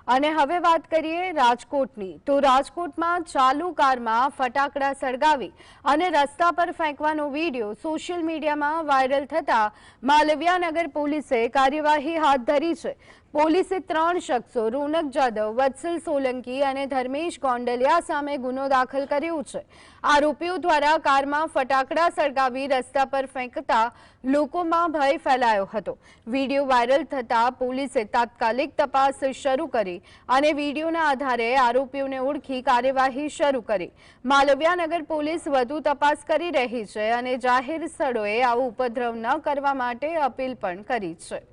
અને હવે વાત કરીએ રાજકોટની તો રાજકોટમાં ચાલુ કારમાં ફટાકડા સળગાવી અને રસ્તા પર ફેંકવાનો વિડીયો સોશિયલ મીડિયામાં વાયરલ થતા માલવિયાનગર પોલીસે કાર્યવાહી હાથ ધરી છે। પોલીસે 3 શખ્સો રોનક જાદવ, વત્સલ સોલંકી અને ધર્મેશ ગોંડલિયા સામે ગુનો દાખલ કર્યો છે। આરોપીઓ દ્વારા કારમાં ફટાકડા સળગાવી રસ્તા પર ફેંકતા લોકોમાં ભય ફેલાયો હતો। વિડીયો વાયરલ થતા પોલીસે તાત્કાલિક તપાસ શરૂ કરી અને વિડીયોના આધારે આરોપીઓને ઓળખી કાર્યવાહી શરૂ કરી। માલવિયાનગર પોલીસ વધુ તપાસ કરી રહી છે અને જાહેર સ્થળોએ આવો ઉપદ્રવ ન કરવા માટે અપીલ પણ કરી છે।